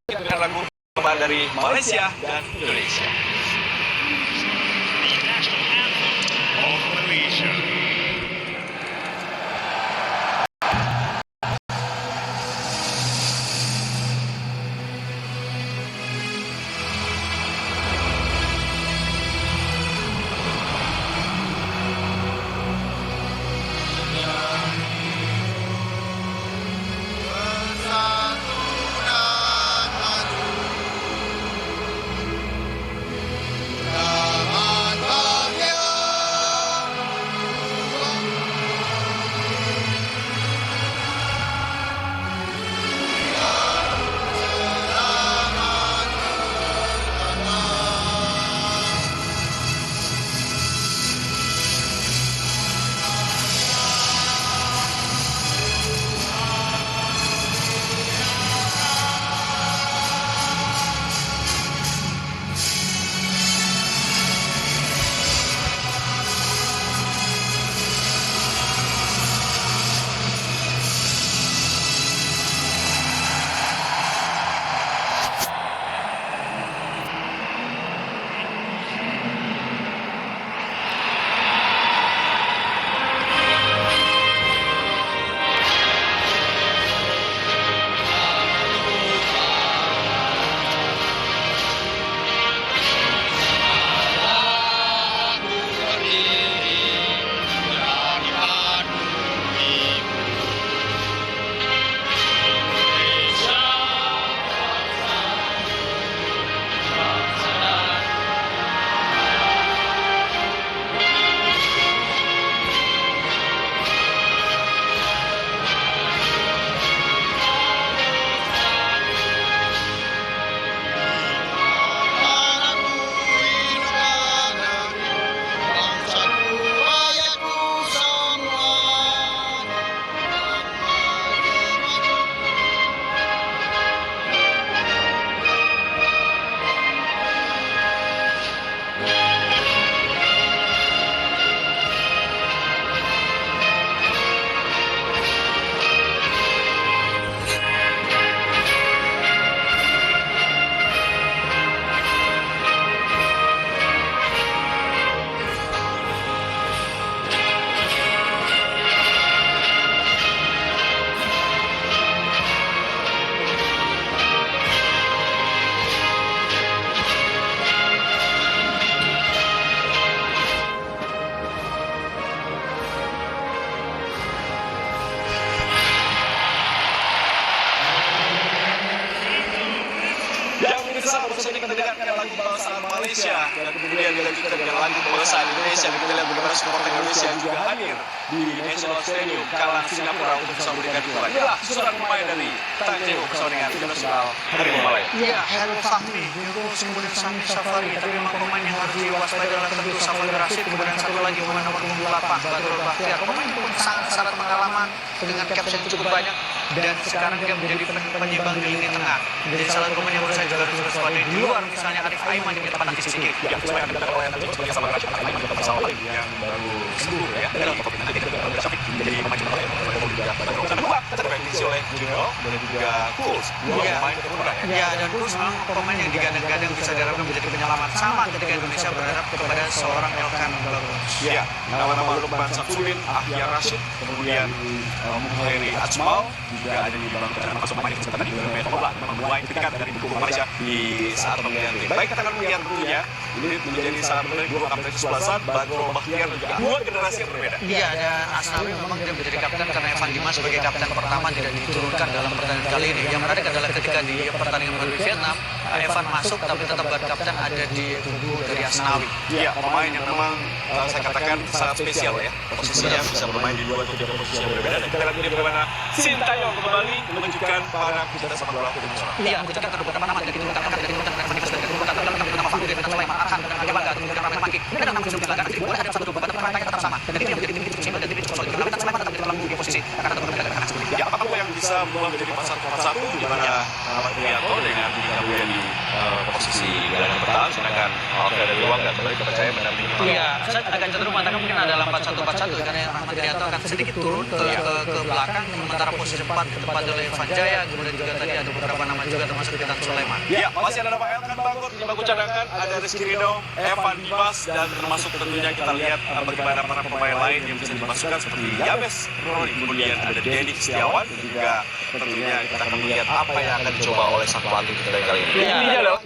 dengan lagu persembahan dari Malaysia dan Indonesia. The national anthem of Malaysia. Proses ini kita dengarkan lagu kebangsaan Malaysia dan kemudian dilanjutkan dengan lagu kebangsaan Indonesia. Kita lihat bagaimana supporter Indonesia juga hadir di National Stadium Kalang Singapura untuk bersama dengan kita. Inilah susunan pemain dari Tanjung bersama dengan Internasional Harimau Malaya. Iya, Hairul Fahmi, Diego Simbolis Sami Safari. Tapi memang pemain yang harus diwaspadai adalah tentu Safari Rashid. Kemudian satu lagi pemain nomor 28, Badrul Bahtiar. Pemain pun sangat syarat pengalaman dengan caps yang cukup banyak. Dan sekarang dia menjadi penyimbang di lini tengah. Jadi salah satu pemain yang menurut saya juga harus diwaspadai. Di luar misalnya Arif Aiman yang kita pandang sedikit. Ya, sesuai yang kita oleh Tanjung sebagai sahabat Rashid Aiman juga bersama yang baru sembuh ya. Dalam topik nanti kita akan Syafiq menjadi pemain cedera ya. Juga Badrul kedua terprediksi oleh Junior dan juga Kuls. Dua pemain keturunan ya. Ya, dan Kuls memang pemain yang digadang-gadang bisa diharapkan menjadi penyelamat sama ketika Indonesia berharap kepada seorang Elkan Bagus. Ya, nama-nama Lukman Samsudin, Ahyar Rashid, kemudian Muhairi Ajmal juga ada di dalam perjalanan pemain yang disebutkan tadi oleh Tobla, memang mulai dekat dari pendukung Malaysia di saat pemilihan tim. Baik, katakan pemilihan tentunya ini menjadi sangat menarik dua kapten kesebelasan, Badrul Bahtiar dan juga dua generasi yang berbeda. Iya, dan Asnawi memang tidak menjadi kapten karena Evan Dimas sebagai kapten pertama tidak diturunkan dalam pertandingan kali ini. Yang menarik adalah ketika di pertandingan melawan Vietnam, Evan masuk tapi tetap kapten ada di kubu dari Asnawi. Iya, pemain yang memang saya katakan sangat spesial ya. Posisinya bisa bermain di dua atau tiga posisi yang berbeda. Dan kita lihat ini bagaimana Sintayong kembali menunjukkan para kita sama bola internasional. Iya, menunjukkan beberapa nama dari tim utama dari tim utama dari tim utama dalam nama Fahmi dari Sulaiman Arhan dan Agama dan kemudian Rahman Maki. Ini adalah nama yang dilakukan boleh ada satu beberapa pertanyaan tetap sama. Dan ini yang menjadi tim itu dan tim itu solid. Karena kita Sulaiman tetap di dalam posisi akan tetap berbeda dengan seperti ya, apakah yang bisa menjadi pasar di mana Ahmad Rianto dengan Dika di posisi gelandang bertahan, sedangkan Alfred dari Luang dan Balik percaya mendampingi. Iya, saya agak cenderung mengatakan mungkin adalah 4-1-4-1 karena Ahmad Rianto akan sedikit turun ke belakang, sementara posisi 4 ke depan oleh Evan Jaya, kemudian juga tadi ada beberapa nama juga termasuk Titan Sulaiman. Ya, masih ada nama Elkan Bangor di bangku cadangan, ada Rizky Ridho, Evan Dimas, dan termasuk tentunya kita lihat bagaimana para pemain lain yang bisa dimasukkan seperti Yabes Roy, kemudian ada Denny Setiawan, dan juga tentunya kita akan melihat apa yang akan dicoba oleh sang pelatih kita kali ini. Intinya adalah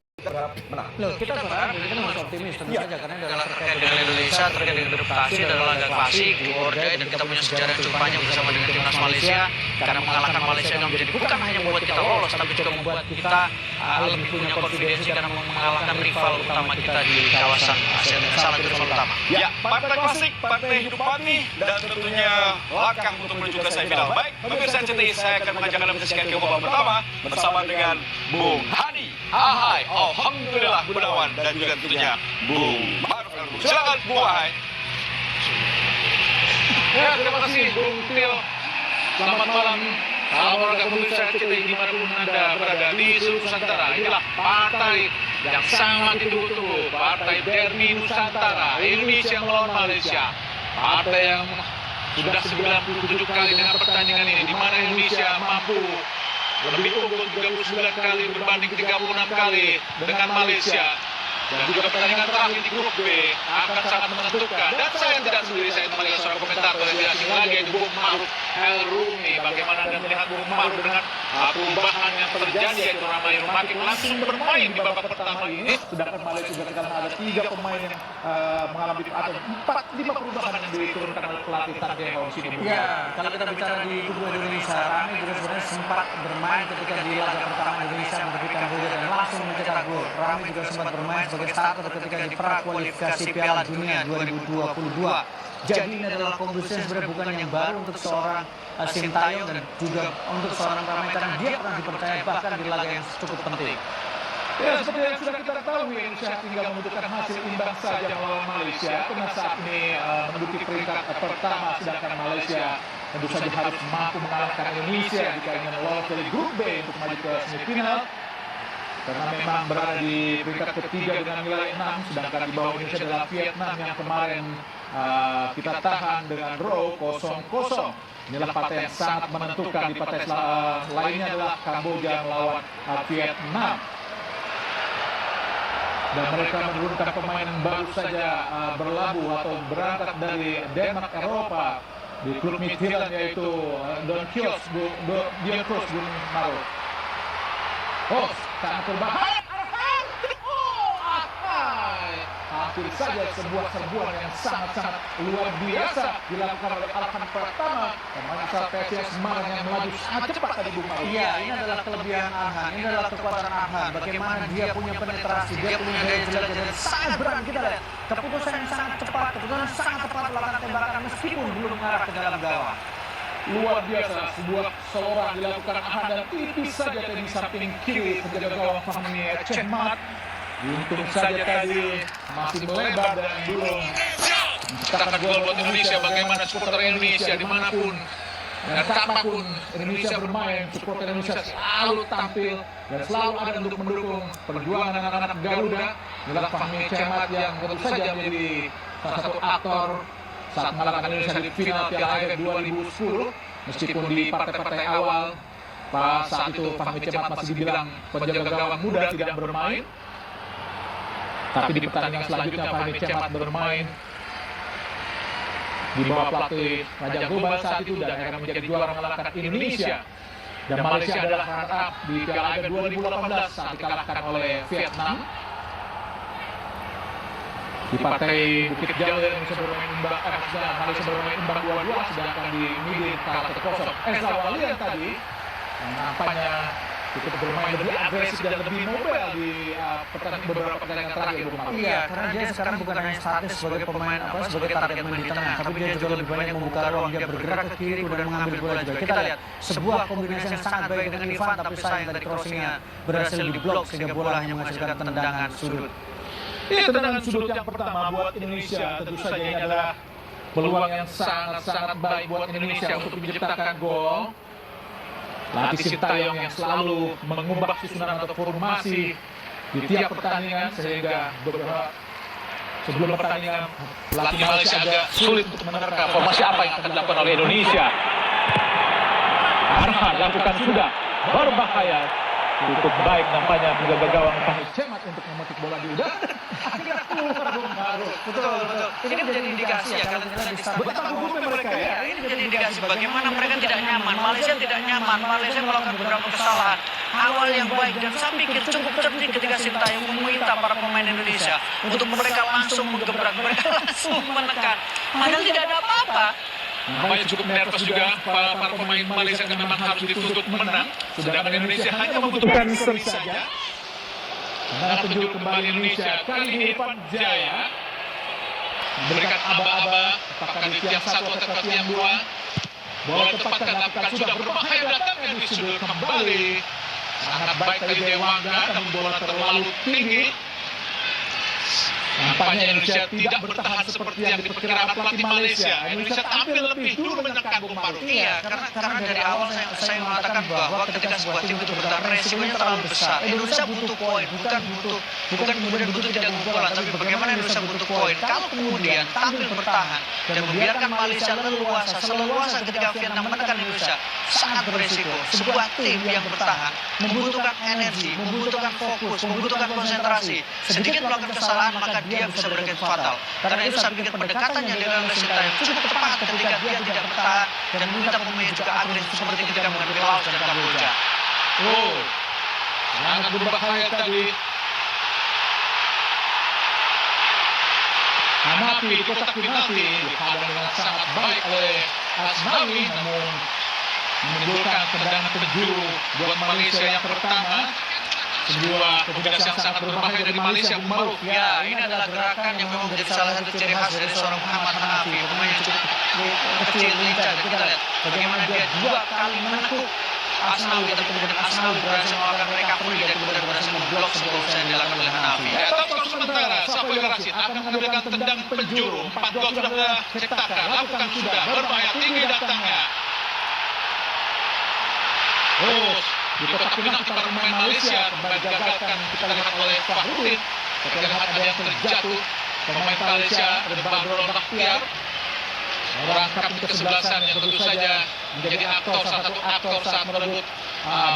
Loh, kita berharap kita masih optimis tentu saja karena adalah terkait dengan Indonesia, terkait dengan adaptasi adalah laga klasik di Bordeaux dan kita punya sejarah yang cukup panjang bersama dengan timnas Malaysia karena mengalahkan Malaysia yang menjadi bukan hanya membuat kita lolos tapi juga membuat kita lebih punya confidence karena mengalahkan rival utama kita di kawasan Asia Tenggara itu utama. ya, partai klasik, partai hidup mati, dan tentunya langkah untuk menuju ke semifinal. Baik, pemirsa RCTI, saya akan mengajak Anda menyaksikan ke babak pertama bersama dengan Bung Hani Ahai, Alhamdulillah Gunawan, dan juga tentunya Bung Maruf Elmu. Silakan Bung Ahai. Ya, terima kasih Bung Tio. Selamat malam. Salam olahraga pemirsa RCTI dimanapun Anda berada di seluruh Nusantara. Inilah partai yang sangat ditunggu-tunggu. Partai Derby Nusantara, Indonesia melawan Malaysia. Partai yang sudah 97 kali dengan pertandingan ini, di mana Indonesia mampu lebih unggul 39 kali berbanding 36 kali dengan Malaysia. Dan juga pertandingan terakhir di grup B akan sangat menentukan. Dan saya tidak sendiri, saya memanggil seorang komentator yang tidak asing lagi, yaitu Bung Maruf Elrumi. Bagaimana Anda melihat Bung Maruf dengan perubahan yang terjadi, yaitu Ramai Rumakik langsung bermain di babak pertama ini. Sedangkan Malaysia juga karena ada 3 pemain yang mengalami atau 4-5 perubahan yang diturunkan oleh pelatih Tanti Hong sini. Ya, kalau kita bicara di kubu Indonesia, Rami juga sebenarnya sempat bermain ketika di laga pertama Indonesia menghadapi Kamboja dan langsung mencetak gol. Rami juga sempat bermain sebagai starter ketika di prakualifikasi Piala Dunia 2022. Jadi ini adalah kombinasi yang sebenarnya bukan yang baru untuk seorang Sintayong dan juga untuk seorang Rami karena dia pernah dipercaya bahkan di laga yang cukup penting. Ya, seperti yang sudah kita tahu, Indonesia tinggal membutuhkan hasil imbang saja melawan Malaysia. Karena saat ini menduduki peringkat pertama, sedangkan Malaysia tentu saja harus mampu mengalahkan Indonesia jika ingin lolos dari grup B untuk maju ke semifinal. Karena memang berada di peringkat ketiga dengan nilai 6, sedangkan di bawah Indonesia adalah Vietnam yang kemarin kita tahan dengan draw 0-0. Inilah partai yang sangat menentukan. Di partai lainnya adalah Kamboja melawan Vietnam. Dan mereka menurunkan pemain yang baru saja berlabuh atau berangkat dari Denmark Eropa di klub Midtjylland, yaitu Don Kios, Bung Maruf. Oh, sangat berbahaya. Hampir saja sebuah serbuan yang sangat-sangat luar biasa dilakukan oleh Alvan Pratama, pemain asal PSIS Semarang yang melaju sangat cepat tadi Bung Maruf. Iya, ini adalah kelebihan Arhan, ini adalah kekuatan Arhan. Bagaimana dia punya penetrasi, dia punya gaya jelajah dan sangat berani. Kita lihat keputusan yang sangat cepat, keputusan yang sangat tepat melakukan tembakan meskipun belum mengarah ke dalam gawang. Luar biasa, sebuah seloran dilakukan Arhan dan tipis saja tadi di samping kiri penjaga gawang Fahmi Chehmat. Untung saja tadi masih melebar dan belum Menciptakan gol buat Indonesia. Bagaimana supporter Indonesia dimanapun dan kapanpun Indonesia bermain, supporter Indonesia selalu tampil dan selalu ada untuk mendukung perjuangan anak-anak Garuda. Inilah Fahmi Chehmat yang tentu saja menjadi salah satu aktor saat mengalahkan Indonesia di final Piala AFF 2010. Meskipun di partai-partai awal saat itu Fahmi Chehmat masih dibilang penjaga gawang muda tidak bermain. Tapi di pertandingan selanjutnya Fahmi Chehmat bermain di bawah pelatih Raja Gobal saat itu dan akhirnya menjadi juara mengalahkan Indonesia. Dan Malaysia adalah runner-up di Piala AFF 2018 saat dikalahkan oleh Vietnam. Di partai Bukit Jalil Malaysia bermain imbang 2-2, sedangkan di Midin kalah 1-0. Eza Walian tadi nampaknya cukup bermain lebih agresif dan lebih mobile di beberapa pertandingan terakhir Bung Maruf. Iya, karena dia sekarang bukan hanya statis sebagai pemain sebagai target main di tengah, tapi dia juga lebih banyak membuka ruang, dia bergerak ke kiri dan mengambil bola juga. Kita lihat sebuah kombinasi yang sangat baik dengan Ivan, tapi sayang tadi crossingnya berhasil diblok sehingga bola hanya menghasilkan tendangan sudut. Tendangan sudut yang pertama buat Indonesia, tentu saja ini adalah peluang yang sangat-sangat baik buat Indonesia untuk menciptakan gol. Latih Sintayong yang selalu mengubah susunan atau formasi di tiap pertandingan sehingga sebelum pertandingan Pelatih Malaysia agak sulit untuk menerka formasi apa yang akan dilakukan oleh Indonesia. Arhan lakukan sudah berbahaya. Cukup baik nampaknya penjaga gawang Fahmi Cemat untuk memetik bola di udara. Akhirnya keluar Bung Maruf. Betul. Ini menjadi indikasi ya kalau kita di start Betapa gugupnya mereka ya. ya, ini menjadi indikasi bagaimana mereka tidak nyaman. Malaysia tidak nyaman. Malaysia melakukan beberapa kesalahan. Awal yang baik dan saya pikir cukup cerdik ketika Sintayong meminta para pemain Indonesia untuk mereka langsung menggebrak, mereka langsung menekan. Padahal tidak ada apa-apa. Nampaknya cukup nervous juga para pemain Malaysia karena memang harus dituntut menang. Sedangkan Indonesia hanya membutuhkan seri saja. Tendangan penjuru kembali Indonesia. Kali ini Irfan Jaya Memberikan aba-aba apakah di tiang satu atau tiang dua. Bola ditempatkan apakah sudah berbahaya datangnya di sudut kembali. Sangat baik tadi Dewangga, namun bola terlalu tinggi. Nampaknya Indonesia tidak bertahan seperti yang diperkirakan pelatih Malaysia. Indonesia tampil lebih dulu menekan Bung Maruf. Iya, karena dari awal saya mengatakan bahwa ketika sebuah tim itu bertahan resikonya terlalu besar. Indonesia butuh poin, bukan kemudian butuh tidak kebobolan, tapi bagaimana Indonesia butuh poin. Kalau kemudian tampil bertahan dan membiarkan Malaysia leluasa ketika Vietnam menekan Indonesia, sangat berisiko. Sebuah tim yang bertahan membutuhkan energi, membutuhkan fokus, membutuhkan konsentrasi. Sedikit melakukan kesalahan maka dia bisa berakhir fatal. Karena itu saya pikir pendekatan yang dilakukan oleh Sintayong cukup tepat ketika dia tidak bertahan dan meminta pemain juga agresif seperti ketika menghadapi Laos dan Kamboja. Oh, sangat berbahaya tadi. Hanafi di kotak penalti dihadang dengan sangat baik oleh Asnawi, namun menimbulkan tendangan penjuru buat Malaysia yang pertama. Sebuah kombinasi yang sangat berbahaya dari Malaysia, Bung Maruf. Ya, ini adalah gerakan yang memang menjadi salah satu ciri khas dari seorang Muhammad Hanafi, pemain yang cukup kecil, lincah. Kita lihat bagaimana dia 2 kali menekuk Asnawi, tapi kemudian Asnawi berhasil melakukan recovery dan kemudian berhasil memblok sebuah usaha yang dilakukan oleh Hanafi. Ya, skor sementara Samuel Rashid akan mengambilkan tendang penjuru. 4 gol sudah ciptakan, lakukan sudah, berbahaya tinggi datangnya. Oh, di kotak penalti para pemain Malaysia kembali digagalkan, kita lihat oleh Fahrudin. Kita lihat ada yang terjatuh. Pemain Malaysia ada Badrul Bakhtiar, orang kapten kesebelasan yang tentu saja menjadi salah satu aktor saat merebut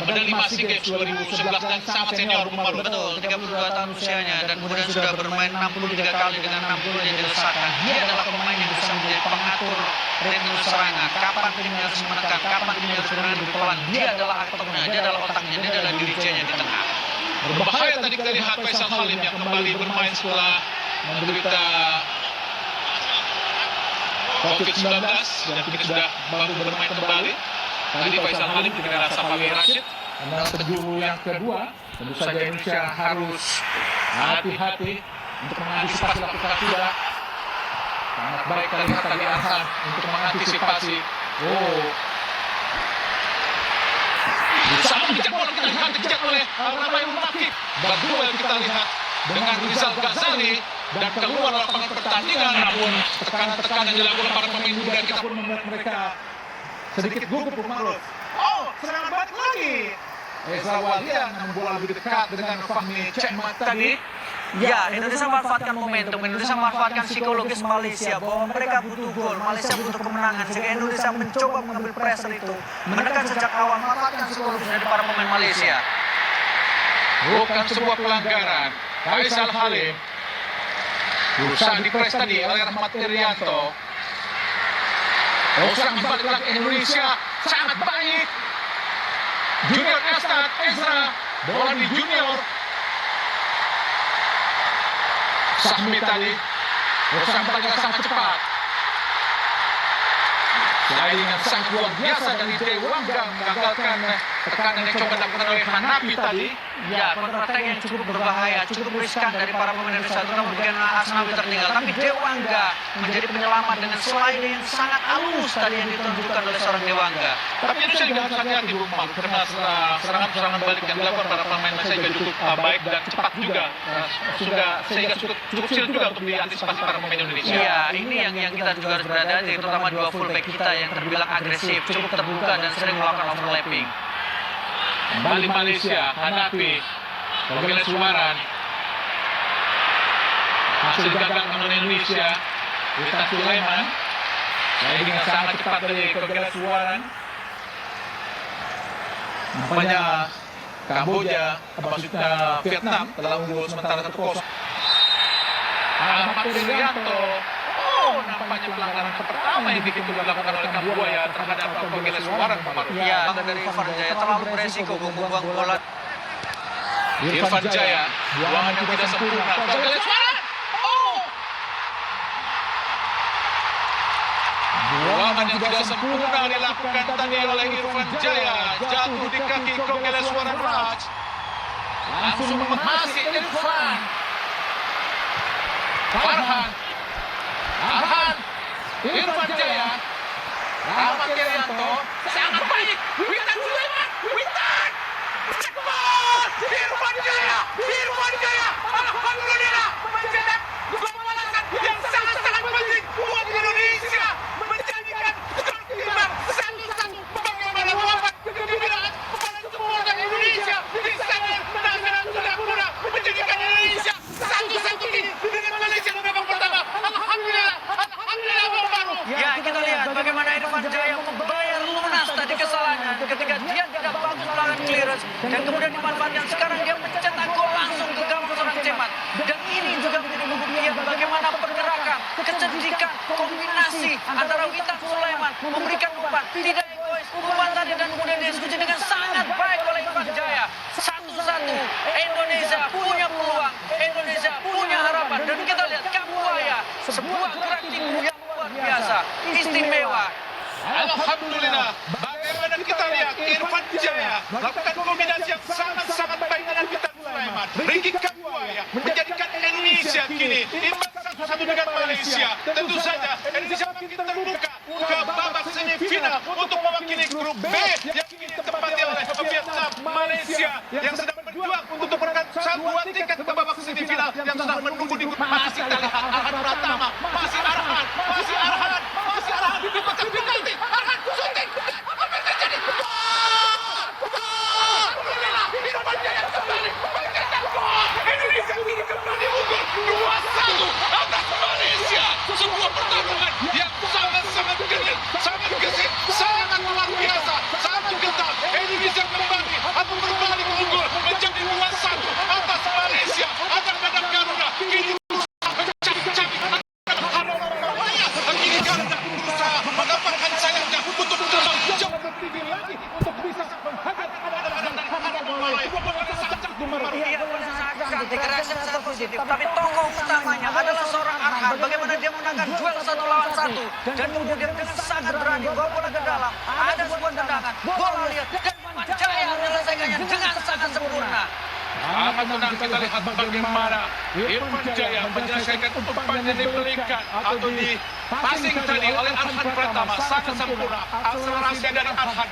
medali emas SEA Games 2011 dan sangat senior Bung Maruf. Betul, 32 tahun usianya dan kemudian sudah bermain 63 kali dengan 6 gol yang dilesakan. Dia adalah pemain yang bisa menjadi pengatur ritme serangan. Kapan timnya harus menekan, kapan timnya harus bermain lebih pelan. Dia adalah aktornya, dia adalah otaknya, dia adalah dirijennya di tengah. Berbahaya tadi kita lihat Faisal Halim yang kembali bermain setelah menderita COVID-19 dan kini sudah baru bermain kembali. Tadi Faisal Halim juga Samuel Rashid. Tendangan penjuru yang kedua, tentu saja Indonesia harus hati-hati untuk mengantisipasi lakukan tidak. Sangat baik kali ini tadi Arhan untuk mengantisipasi. Oh, Sama dikejar bola kita lihat dikejar oleh Ramai Umakib. Berduel kita lihat dengan Rizal Ghazali dan keluar lapangan pertandingan. Namun tekanan-tekanan yang dilakukan para pemain muda kita pun membuat mereka sedikit gugup, Bung Maruf. Oh, serangan balik lagi. Ezra Walian namun bola lebih dekat dengan Fahmi Cemat tadi. Ya, Indonesia memanfaatkan momentum, Indonesia memanfaatkan psikologis Malaysia bahwa mereka butuh gol, Malaysia butuh kemenangan. Sehingga Indonesia mencoba mengambil pressure itu, menekan sejak awal, memanfaatkan psikologis dari para pemain Malaysia. bukan sebuah pelanggaran. Faisal Halim berusaha dipres tadi oleh Rahmat Irianto. Serang balik lagi Indonesia sangat baik. Junior Estad Ezra, bola di Junior. Sahmi tadi, serang balik sangat cepat. Sliding yang sangat luar biasa dari Dewangga menggagalkan tekanan yang coba dilakukan oleh Hanafi tadi. Ya, kontra-attack yang cukup berbahaya, cukup riskan dari para pemain Indonesia, terutama bagian Asnawi tertinggal. Tapi Dewangga menjadi penyelamat dengan sliding yang sangat halus tadi yang ditunjukkan oleh seorang Dewangga. Tapi Indonesia juga harus hati-hati Bung Mal, karena serangan balik yang dilakukan para pemain Malaysia juga cukup baik dan cepat juga, sehingga cukup sulit juga untuk diantisipasi para pemain Indonesia. Iya, ini yang kita juga harus berhati-hati, terutama dua fullback kita yang terbilang agresif, cukup terbuka dan sering melakukan overlapping. Kembali Malaysia, Hanafi, Kogel Suwaran. Hasil gagal namun Indonesia, Witan Sulaiman. Sliding yang sangat cepat dari Kogel Suwaran. Nampaknya Kamboja, maksudnya Vietnam telah unggul sementara 1-0. Ahmad Irianto. Oh, nampaknya pelanggaran pertama yang dilakukan oleh Kamboja terhadap Kogeles Warang Pemaru. Ya, dari Irfan Jaya terlalu beresiko membuang bola. Irfan Jaya, buangan yang tidak sempurna. Kogeles Warang. Oh! Buangan yang tidak sempurna dilakukan tadi oleh Irfan Jaya. Jatuh di kaki Kogeles Warang Raj. Langsung menghasik Irfan. Farhan. Irfan Jaya. Ahmad Irianto. Sangat baik. Witan Sulaiman. Witan. Irfan Jaya. Alhamdulillah. Mencetak dua balasan yang sangat-sangat penting buat Indonesia. Menjadikan ketertiban 1-1. Bagaimana wafat kegembiraan kepada supporter Indonesia di Stadion Nasional Singapura. Menjadikan Indonesia 1-1 ini dengan Malaysia di babak pertama. Alhamdulillah Bang Baru. Ya, kita lihat bagaimana Irfan Jaya membayar lunas tadi kesalahannya ketika dia tidak bagus melakukan clearance dan kemudian dimanfaatkan. Sekarang dia mencetak gol langsung ke gawang seorang Cemat. Dan ini juga menjadi pembuktian bagaimana pergerakan, kecerdikan, kombinasi antara Witan Sulaiman memberikan umpan tidak egois, umpan tadi dan kemudian dieksekusi dengan sangat baik oleh Irfan Jaya. 1-1, Indonesia punya peluang, Indonesia punya harapan. Dan kita lihat Kamboja, sebuah gerak tipu yang luar biasa, istimewa. Alhamdulillah. Bagaimana kita lihat Irfan Jaya melakukan kombinasi yang sangat-sangat baik dengan Witan Sulaiman. Ricky Kamboja menjadikan Indonesia kini imbang 1-1 dengan Malaysia. Tentu saja Indonesia makin terbuka ke babak semifinal untuk mewakili grup B yang kini ditempati oleh Vietnam, Malaysia yang sedang berjuang untuk menekan dua tiket ke babak semifinal yang sedang menunggu di grup. Masih terlihat Arhan Pratama, masih Arhan dipecah penalti. Arhan syuting. Apa yang terjadi? Alhamdulillah, Irfan Jaya kembali mencetak gol. Indonesia kini kembali unggul 2-1 atas Malaysia. Sebuah pertarungan yang sangat-sangat gesit, sangat gesit, sangat luar biasa, sangat ketat. Indonesia kembali atau berbalik unggul menjadi 2-1 atas Malaysia. Anak-anak Garuda kini mencari-cari kini Garuda berusaha mendapatkan sayapnya untuk terbang jauh lebih tinggi lagi untuk bisa menghadap anak-anak Malaya. Iya, menyenangkan, digerakkan secara positif. Tapi tokoh utamanya adalah seorang Arhan. Bagaimana dia menangkan duel 1 lawan 1 dan kemudian dengan sangat berani bawa bola ke dalam. Ada sebuah tendangan, bola lihat dan Irfan Jaya menyelesaikannya dengan sangat sempurna. Akan tenang kita lihat bagaimana Irfan Jaya menyelesaikan umpan yang diberikan atau di passing tadi oleh Arhan Pratama sangat sempurna. Akselerasi dari Arhan,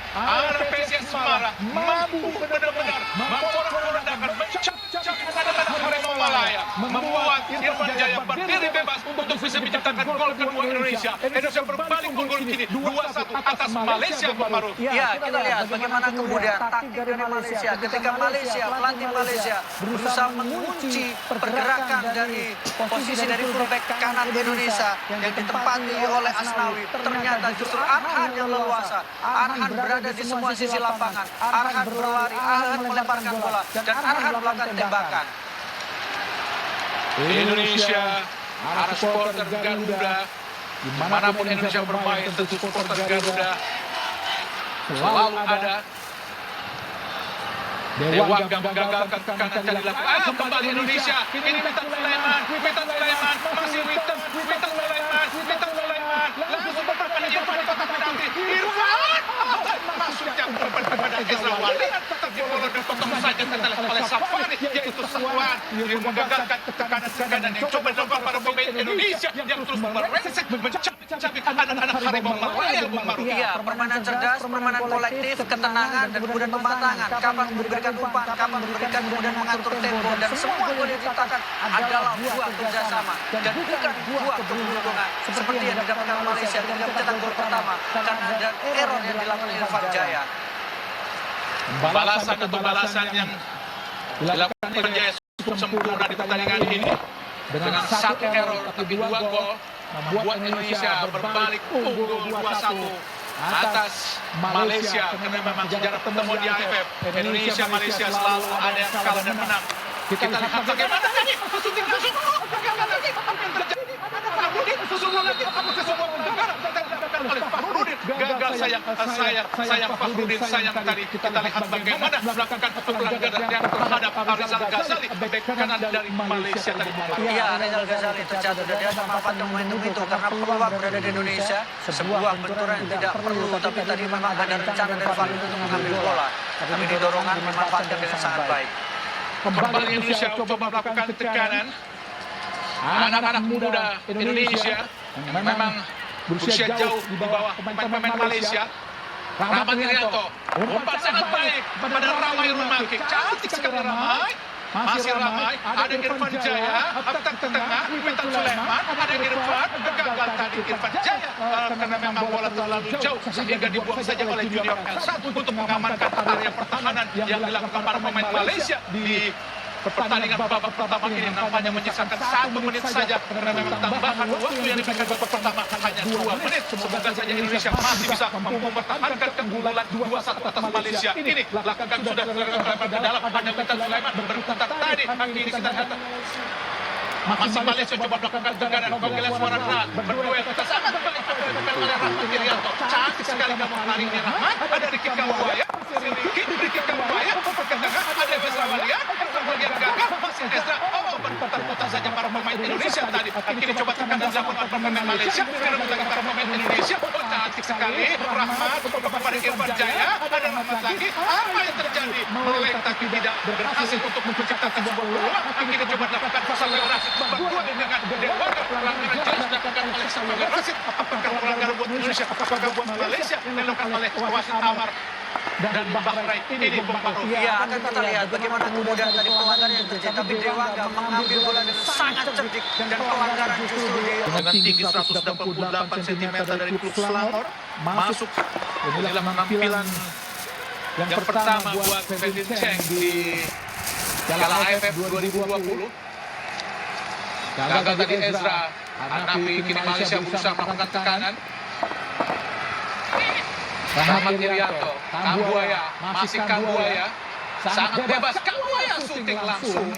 PSIS Semarang mampu benar-benar memporak-porandakan, mencap-cap anak-anak Harimau Malaya, membuat Irfan Jaya berdiri bebas untuk bisa menciptakan gol kedua Indonesia. Indonesia berbalik unggul kini 2-1 atas Malaysia, Bang Maruf. Ya, kita lihat bagaimana kemudian taktik dari Malaysia ketika pelatih Malaysia berusaha mengunci pergerakan dari posisi dari fullback kanan Indonesia yang ditempati oleh Asnawi. Ternyata justru Arhan yang leluasa. Arhan berada di semua sisi lapangan. Arhan berlari, Arhan melemparkan bola, dan Arhan melakukan tembakan. Indonesia, para supporter Garuda, dimanapun Indonesia bermain, tentu supporter Garuda selalu ada. Dewa menggagalkan kanan yang dilakukan. Kembali Indonesia. Ini Witan Sulaiman, masih Witan Sulaiman. Langsung berpapan Irfan di kotak penalti. Irfan masuknya kepada Ezra Wali. Tapi bola dipotong saja oleh Safari, yaitu Safwan yang menggagalkan kanan yang coba dilakukan pada pemain Indonesia yang terus meresek mencabik anak-anak Harimau Malaya, Bang Maruf. Iya, permainan cerdas, permainan kolektif, ketenangan dan kemudian pematangan. Kapan memberikan umpan, kapan memberikan kemudian mengatur tempo, dan semua gol yang diciptakan adalah buah kerjasama dan bukan buah keberuntungan seperti yang didapatkan Malaysia ketika mencetak gol pertama karena ada error yang dilakukan Irfan Jaya. Balasan yang dilakukan Irfan Jaya cukup sempurna di pertandingan ini dengan 1 error tapi 2 gol membuat Indonesia berbalik unggul 2-1 atas Malaysia, karena memang sejarah pertemuan di AFF Indonesia Malaysia selalu ada yang kalah dan menang. Kita lihat bagaimana tadi shooting langsung, bagaimana tadi apa yang terjadi? Ada Fahrudin susul lagi, apakah sebuah pelanggaran dilakukan oleh Fahrudin? Gagal sayang Fahrudin, sayang tadi. Kita lihat bagaimana melakukan pelanggaran yang terhadap Rizal Ghazali, bek kanan dari Malaysia tadi. Iya, Rizal Ghazali tercatat dan dia memanfaatkan momentum itu karena peluang berada di Indonesia, sebuah benturan yang tidak perlu, tapi tadi memang ada rencana dari Fahrudin untuk mengambil bola, tapi di dorongan memanfaatkan dengan sangat baik. Kembali Indonesia coba melakukan tekanan. Anak-anak muda Indonesia memang berusia jauh di bawah pemain-pemain Malaysia. Rahmat Irianto, umpan sangat baik pada Ramai Rumaki. Cantik sekali Ramai. Masih Ramai, ada Irfan Jaya, atak ke tengah, Witan Sulaiman, ada Irfan, gagal tadi Irfan Jaya, karena memang bola terlalu jauh, sehingga dibuang saja oleh Junior Elsa untuk mengamankan area pertahanan yang dilakukan para pemain Malaysia di pertandingan babak pertama ini. Nampaknya menyisakan 1 menit saja, karena memang tambahan waktu yang diberikan babak pertama hanya 2 menit. Semoga saja Indonesia masih bisa mempertahankan keunggulan 2-1 atas Malaysia. Ini lakukan sudah ke dalam, ada Witan Sulaiman berputar tadi. Ini kita lihat masih Malaysia coba melakukan tekanan. Gonggelan suara keras berduet sangat baik oleh Rahmat Irianto. Cantik sekali kamu hari ini Rahmat. Ada Ricky Kawaya, Ricky Kawaya ke tengah, ada Ezra Walian, bagian gagal masih Ezra. Berputar-putar saja para pemain Indonesia tadi. Kini coba tekanan dilakukan oleh pemain Malaysia, direbut lagi para pemain Indonesia. Cantik sekali Rahmat kepada Irfan Jaya, ada Rahmat lagi. Apa yang terjadi? Meleleh tapi tidak berhasil untuk menciptakan sebuah peluang. Kini coba dilakukan Samuel Rashid berduet dengan Dewa. Pelanggaran jelas dilakukan oleh Samuel Rashid. Apakah pelanggaran buat Indonesia? Apakah buat Malaysia? Dilakukan oleh Wasit Amar dan Bahrain. Ini pembaru. Iya, akan kita lihat bagaimana kemudian tadi pelanggaran yang terjadi, tapi Dewa nggak mengambil bola dengan sangat cerdik dan pelanggaran justru Dewa. Dengan tinggi 168 cm dari klub Selangor masuk inilah penampilan yang pertama buat Ferdin Cheng di Piala AFF 2020. Gagal tadi Ezra Hanafi, kini Malaysia berusaha melakukan tekanan. Rahmat Irianto, Kambuaya, masih Kambuaya, sangat bebas Kambuaya, syuting langsung.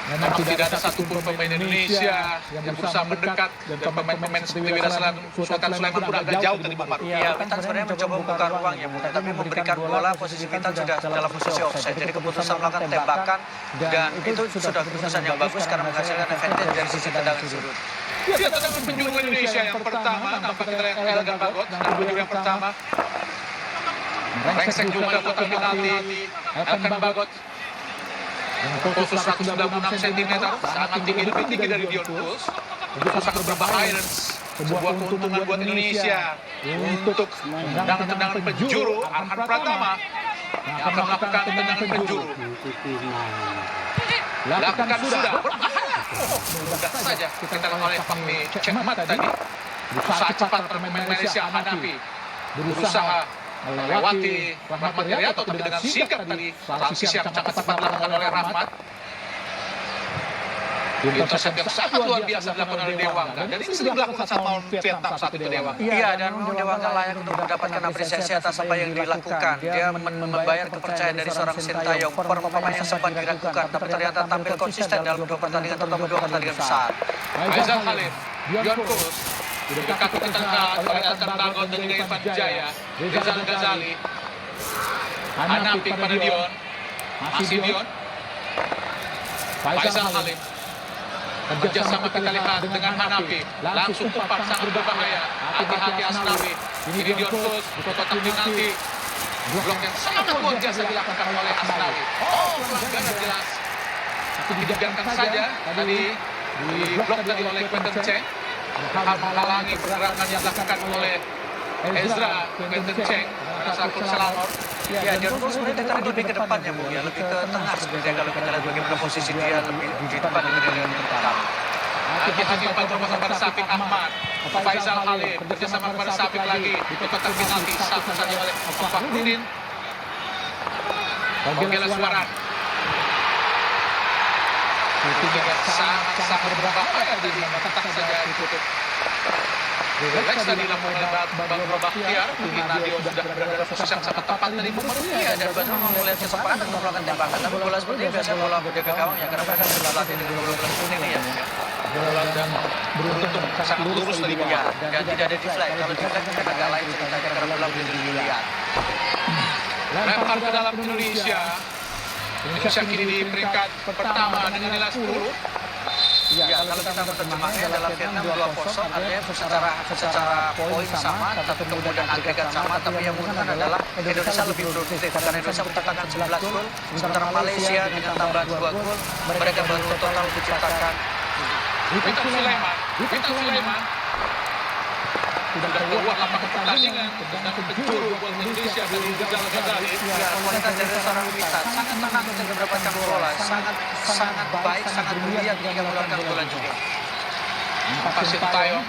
Memang tidak ada satupun pemain Indonesia yang berusaha mendekat, dan pemain-pemain seperti Wira Sultan Sulaiman pun agak jauh tadi Bang Faru. Iya, Witan sebenarnya mencoba membuka ruang ya, tapi memberikan bola posisi Witan sudah dalam posisi offside. Jadi keputusan melakukan tembakan dan itu sudah keputusan yang bagus karena menghasilkan advantage dari sisi tendangan sudut. Dia tendangan penjuru Indonesia yang pertama, nampak kita lihat Elgan Bagot, dan penjuru yang pertama. Rengsek juga kotak penalti, Elgan Bagot. Khusus 196 cm, sangat tinggi, lebih tinggi dari Dion Kuls. Itu sangat berbahaya dan sebuah keuntungan buat Indonesia untuk tendangan penjuru. Arhan Pratama yang akan melakukan tendangan penjuru. Lakukan sudah, berbahaya. Mudah saja kita lihat oleh Fahmi Cekmat tadi. Berusaha cepat pemain Malaysia Hanafi. Berusaha melewati Rahmat Irianto, tapi dengan sigap tadi transisi yang sangat cepat dilakukan oleh Rahmat. Intercept yang sangat luar biasa dilakukan oleh Dewangga, dan ini sering dilakukan sama Vietnam saat itu Dewangga. Iya, dan Dewangga layak untuk mendapatkan apresiasi atas apa yang dilakukan. Dia membayar kepercayaan dari seorang Sintayong, pemain yang sempat diragukan, tapi ternyata tampil konsisten dalam 2 pertandingan, terutama 2 pertandingan besar. Aizal Khalif, Dion Kuls, dekat ke tengah oleh Elkan Bagot dan juga Irfan Jaya. Rizal Ghazali, Hanafi pada Dion, masih Dion. Faisal Khalif, kerjasama kita lihat dengan Hanafi, langsung umpan sangat berbahaya. Hati-hati Asnawi. Ini Dion Kuls di kotak penalti. Blok yang sangat luar biasa dilakukan oleh Asnawi. Pelanggaran jelas. Tapi dibiarkan saja tadi di blok tadi oleh Quinton Cheng. Menghalangi pergerakan yang dilakukan oleh Ezra Quinton Cheng pada saat klub Selangor. Ya, Dion Kuls sebenarnya ditarik lebih ke depannya, Bu, ya, lebih ke tengah sebenarnya kalau kita lihat bagaimana posisi dia lebih di depan dibanding dengan pertama. Hati-hati umpan terpasang pada Syafiq Ahmad. Faisal Khalif kerjasama kepada Syafiq lagi di kotak penalti, satu saja oleh Fahrudin. Gonggelan Suaran. Shooting yang sangat berbahaya tadi, tetap saja ditutup. Relax tadi dilakukan oleh Bang Baktiar. Karena dia sudah berada dalam posisi yang sangat tepat tadi memenuhi. Iya, dan betul melihat kesempatan untuk melakukan tembakan. Tapi bola seperti ini biasanya bola menjaga gawang ya, karena mereka sudah berlatih di 12 menit ini ya. Bola dan beruntung sangat lurus tadi Ya, Bapak. dan tidak ada deflect. Kalau deflect kan agak lain ceritanya karena bola belum dilihat. Lempar ke dalam Indonesia. Indonesia kini di peringkat pertama dengan nilai 10. Ya, kalau kita menerjemahnya adalah Vietnam 2-0, artinya secara poin sama, tapi kemudian agregat sama, tapi yang mungkin adalah Indonesia lebih produktif karena Indonesia mencetakkan 11 gol, sementara Malaysia dengan tambahan 2 gol, mereka baru total menciptakan. Witan Sulaiman sudah keluar lapangan pertandingan dan pencuru buat Indonesia dari Rizal Ghazali. Ya, kualitas dari seorang Witan sangat tenang ketika mendapatkan bola, sangat baik, sangat mulia ketika mengeluarkan bola juga. Pasir Tayo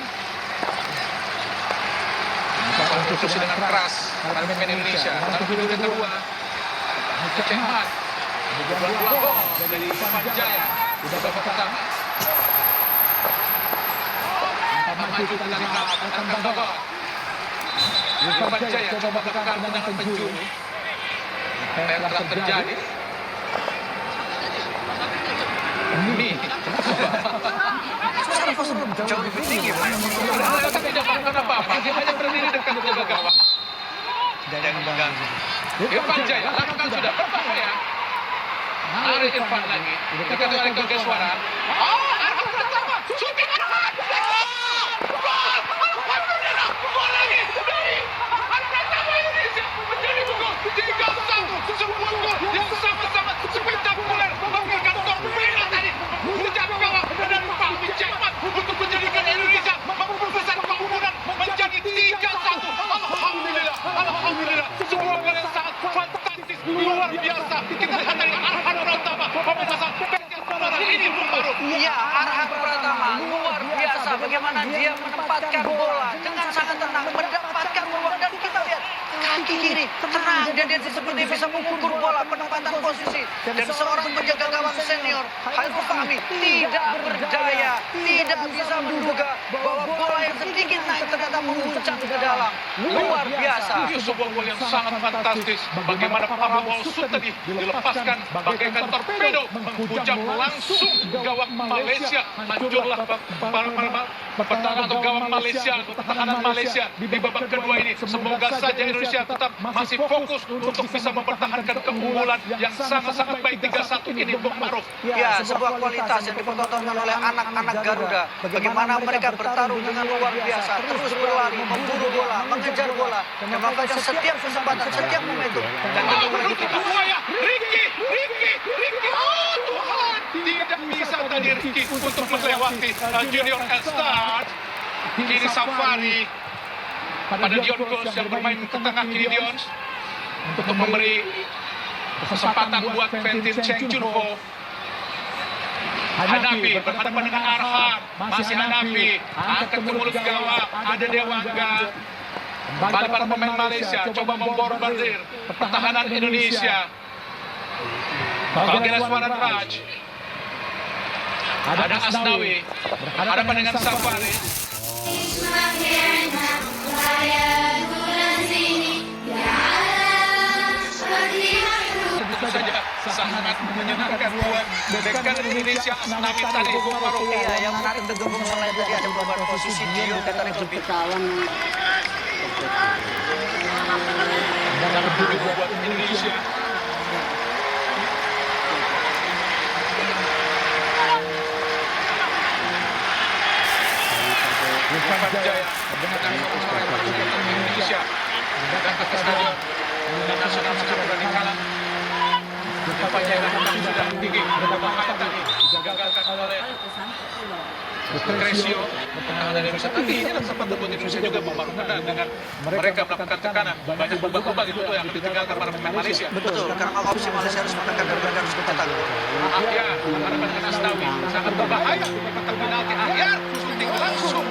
konstitusi dengan keras para pemain Indonesia. Lalu kedua kedua Cemat bola gol dari Irfan Jaya udah babak pertama. Maju dari belakang akan babak. Irfan Jaya coba melakukan tendangan penjuru. Yang telah terjadi. Ini Jauh lebih tinggi, Pak. tapi tidak melakukan apa-apa. Dia hanya berdiri dekat ke gawang. Dan mengganggu. Irfan Jaya lakukan sudah berbahaya. Ari Irfan lagi. Kita tarik ke Geswara. Arham pertama. Shooting Arham. Gol! Alhamdulillah. Gol lagi. Dari Arham pertama Indonesia menjadi gol. 3-1. Sebuah gol yang sangat-sangat spektakuler. Bahkan torpedo tadi. Menjadi gawang dari Pak Cemat untuk menjadikan Indonesia memperbesar keunggulan menjadi 3-1. Alhamdulillah. Alhamdulillah. Sebuah gol yang sangat fantastis. Luar biasa. Kita lihat dari Arham Pratama. Pemain asal Pekal ini baru. Iya, Arham Pratama luar biasa bagaimana dia menempatkan bola dengan sangat tenang, mendapatkan ruang dan kita lihat kaki kiri tenang dan dia seperti bisa mengukur bola penempatan posisi dan seorang penjaga gawang senior Hairul Fahmi tidak berdaya, tidak bisa menduga bahwa bola yang sedikit naik ternyata menguncang ke dalam. Luar biasa. Itu sebuah gol yang sangat fantastis. Bagaimana Pablo Sut tadi dilepaskan bagaikan torpedo menghujam langsung gawang Malaysia. Hancurlah pertahanan atau gawang Malaysia, pertahanan Malaysia di babak kedua ini. Semoga saja Indonesia tetap masih fokus untuk bisa mempertahankan keunggulan yang sangat-sangat baik 3-1 ini, Bung Ma'ruf. Ya, sebuah kualitas yang dipertontonkan oleh anak-anak Garuda. Bagaimana mereka bertarung dengan luar biasa, terus berlari, memburu bola, mengejar bola, dan memanfaatkan setiap kesempatan, setiap momentum. Dan tentu mereka kita. Ricky. Oh Tuhan, tidak bisa tadi Ricky untuk melewati Junior Elstad. Kini Safari pada Dion Kos yang bermain ke tengah kiri Dion untuk memberi kesempatan buat Quentin Cheng Chun Ho. Hanafi berhadapan dengan Arham, masih Hanafi angkat ke mulut gawang, ada Dewangga. Kembali para pemain Malaysia coba membombardir pertahanan Indonesia. Bagian Aswaran Raj, ada Asnawi berhadapan dengan Safari. Tentu saja sangat menyenangkan buat dekan Indonesia Asnawi tadi, Bung Ma'ruf. Iya, yang menarik tentu selain tadi ada perubahan posisi Dio dan tarik lebih. Dalam diri buat Indonesia. Irfan Jaya dengan pemain pasukan Indonesia datang ke stadion nasional secara berani. Irfan Jaya lakukan sudah tinggi berbahaya tadi digagalkan oleh Crescio pertahanan Indonesia. Tapi ini sempat debut Indonesia juga membangun dengan mereka melakukan tekanan banyak ubah-ubah itu yang ditinggalkan para pemain Malaysia. Betul, karena opsi Malaysia harus menekan dan mereka harus mencetak. Ahyar berhadapan dengan Asnawi sangat berbahaya kotak penalti. Ahyar shooting langsung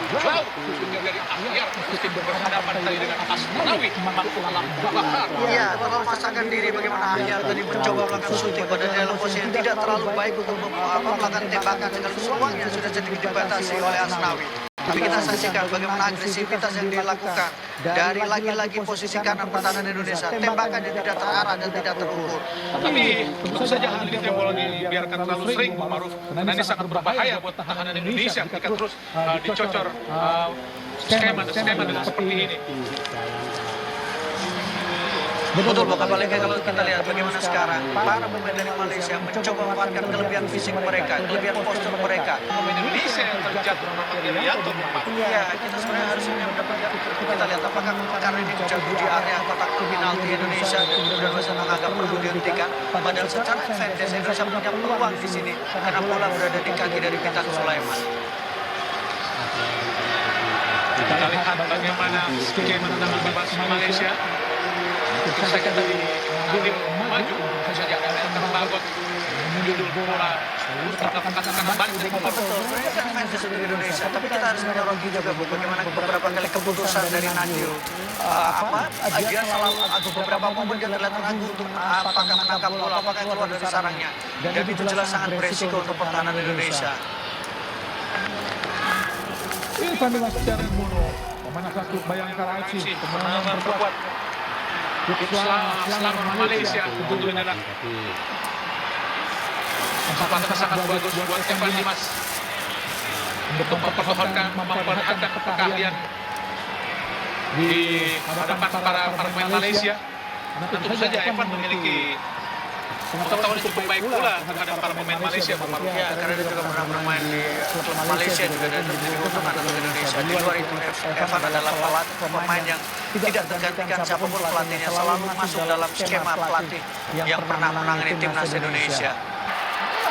jauh shooting dari Ahyar shooting berhadapan tadi dengan Asnawi mampu bahar. Iya, terlalu memaksakan diri bagaimana Ahyar tadi mencoba melakukan shooting pada dalam posisi yang tidak terlalu baik untuk melakukan tembakan dengan peluangnya sudah jadi dibatasi oleh Asnawi. Tapi kita saksikan bagaimana agresivitas yang dilakukan dari lagi-lagi posisi kanan pertahanan Indonesia. Tembakan yang tidak terarah dan tidak terukur. Tapi tentu saja hal ini bola dibiarkan terlalu sering, Pak Maruf. Karena ini sangat berbahaya buat pertahanan Indonesia ketika terus dicocor skema dengan seperti ini. Betul, Bapak Balika, kalau kita lihat bagaimana sekarang para pemain dari Malaysia mencoba memanfaatkan kelebihan fisik mereka, kelebihan postur mereka. Pemain Indonesia yang terjatuh Muhammad Irianto, Pak. Iya, kita sebenarnya harusnya mendapatkan, kita lihat apakah karena ini menjauh di area kotak penalti Indonesia dan masih menganggap perlu dihentikan. Padahal secara advantage Indonesia punya peluang di sini karena bola berada di kaki dari Pitan Sulaiman. Kita lihat bagaimana skema tendangan bebas Malaysia. Saya tadi Adil maju saja karena Bagot menjudul bola katakan balik dari bola. Betul, mereka advantage dari Indonesia, tapi kita harus menyoroti juga bagaimana beberapa kali keputusan dari Nadil. Dia selalu atau beberapa momen dia terlihat ragu untuk apakah menangkap bola, apakah keluar dari sarangnya. Dan itu jelas sangat beresiko untuk pertahanan Indonesia. Irfan dengan secara bunuh pemain satu Bayangkara FC kemenangan berkuat Selama Malaysia tentu adalah kesempatan sangat bagus buat Evan Dimas untuk mempertahankan keahlian di hadapan para pemain Malaysia. Tentu saja Evan memiliki pengetahuan cukup baik pula terhadap para pemain Malaysia. Ya, karena dia juga pernah bermain di klub Malaysia juga dan terjadi keuntungan untuk Indonesia. Di luar itu, Evan adalah pemain yang tidak tergantikan siapapun pelatihnya, selalu masuk dalam skema pelatih yang pernah menangani timnas Indonesia.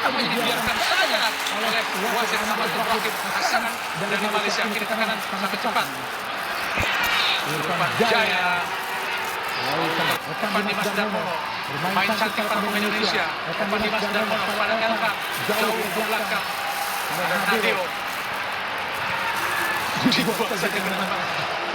Tapi dibiarkan saja oleh wasit Ahmad Ibrahim pasangan dari Malaysia kiri kanan sangat cepat. Irfan Jaya, Evan Dimas Darmono, main cantik para pemain Indonesia. Evan Dimas Darmono pada Elka jauh ke belakang. Nadeo dibuat saja dengan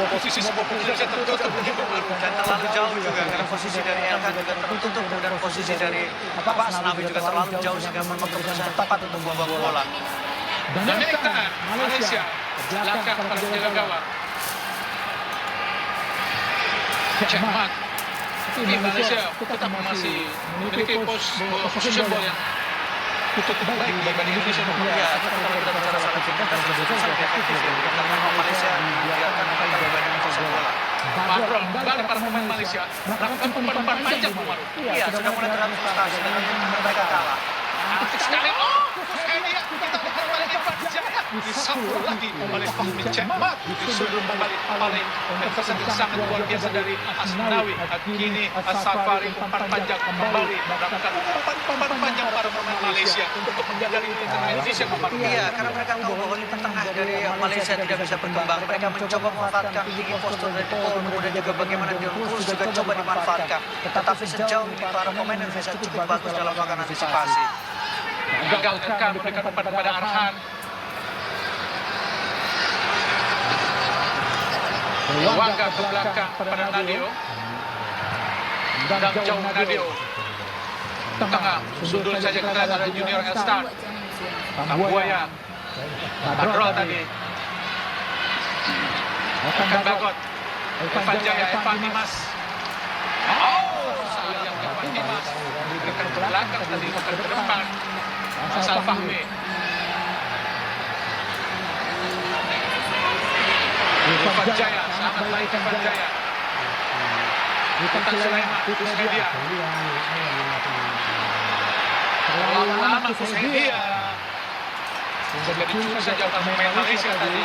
posisi Indonesia tertutup Dan terlalu jauh juga karena posisi dari Elka juga tertutup dan posisi dari Asnawi juga terlalu jauh sehingga memang keputusan tepat untuk membuang bola. Dan milik tangan Malaysia belakang pada penjaga gawang. Cepat. Tapi Malaysia tetap masih memiliki position ball yang cukup baik dibanding Indonesia. Ya, kalau kita bicara soal kita dan keputusan efektif karena memang Malaysia dibiarkan dibanding posisi bola. Badrol kembali para pemain Malaysia melakukan umpan panjang Muhammad. Iya, sudah mulai terlalu frustasi dengan mereka kalah. Cantik sekali. Dia kita kembali di panjang. Disapu lagi oleh Fahmi Cemat. Disuruh kembali oleh kesan sangat luar biasa dari Asnawi. Kini Safari umpan panjang kembali melakukan umpan panjang para pemain Malaysia untuk menjaga Indonesia. Iya, karena mereka tahu bahwa di tengah dari Malaysia tidak bisa berkembang. Mereka mencoba memanfaatkan tinggi postur dari Paul, kemudian juga bagaimana Dylan Cruz juga coba dimanfaatkan. Tetapi sejauh ini para pemain Indonesia cukup bagus dalam melakukan antisipasi. Gagal Eka memberikan umpan kepada Arhan. Wangga ke belakang pada Nadeo. Dan jauh Nadeo. Tengah, sundul saja ke ada Junior Elstar. Tambuaya. Badrol tadi. Akan Bagot. Evan Jaya, Evan Dimas. Sayang Evan Dimas. Diberikan ke belakang tadi, bukan ke depan. Asal Fahmi. Irfan Jaya, sangat baik Irfan Jaya. Pitan Sulaiman, Kushedia. Terlalu lama Kushedia. Jadi curi saja pemain Malaysia tadi.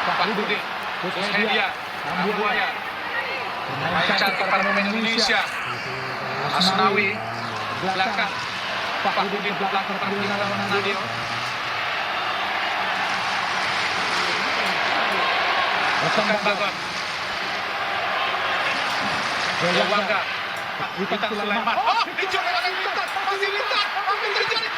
Pak Budi, Kushedia, Tambuaya. Main cantik para pemain Indonesia. Asnawi, belakang. Pak Budi belakang pada Nadeo. Akan Bagot. Wangga. Pitan Sulaiman. Oh, dicuri oleh Pitan. Masih Pitan. Hampir terjadi.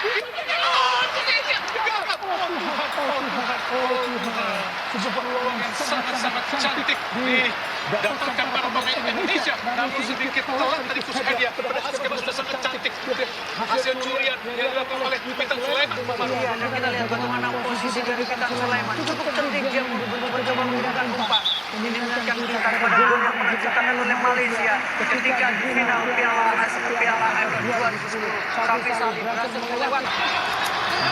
Sebuah peluang yang sangat-sangat cantik didapatkan para pemain Indonesia. Namun sedikit telat dari Kushedia. Padahal skema sudah sangat cantik. Hasil curian yang dilakukan oleh Pitan Sulaiman. Iya, dan kita lihat bagaimana posisi dari Pitan Sulaiman Malaysia ketika di final Piala AFF 2010. Tapi Salih berhasil melewati.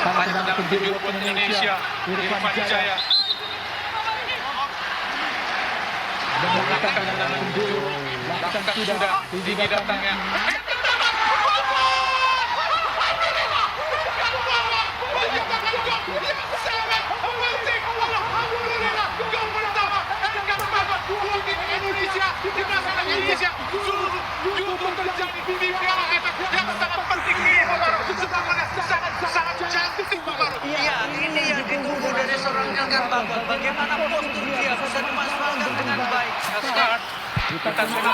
Banyak dalam penjuru buat Indonesia. Irfan Jaya. Dan melakukan dalam penjuru. Bahkan sudah tinggi datangnya. Indonesia justru terjadi di Piala AFF yang sangat penting ini, sangat cantik, Pak Baru. Iya, ini yang ditunggu dari seorang Elkan Bagot. Bagaimana postur dia bisa dimanfaatkan dengan baik. Sekarang kita sudah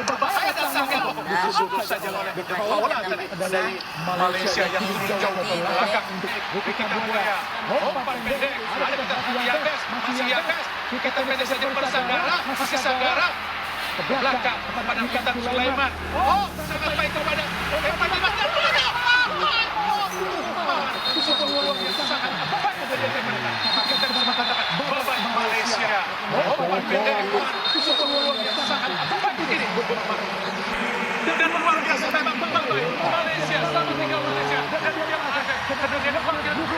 berbahaya dan sangat disusul saja oleh bola dari Malaysia yang jauh ke belakang untuk kita Buaya. Umpan pendek, ada kita masih Yabes. Kita pendek saja bersagara, masih Sagara. Ke belakang kepada Witan Sulaiman. Oh, sangat baik kepada Evan Dimas dan Bruno. Peluang yang sangat banyak dari mereka. Kita bisa mengatakan babak Malaysia. Umpan pendek, peluang yang sangat banyak ini. Dan luar biasa memang babak Malaysia. 1-3 Malaysia. Dan yang ada kemudian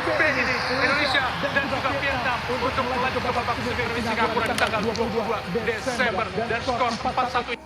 B ini Indonesia dan juga Vietnam untuk melaju ke babak semifinal di Singapura di tanggal 22 Desember dan skor 4-1.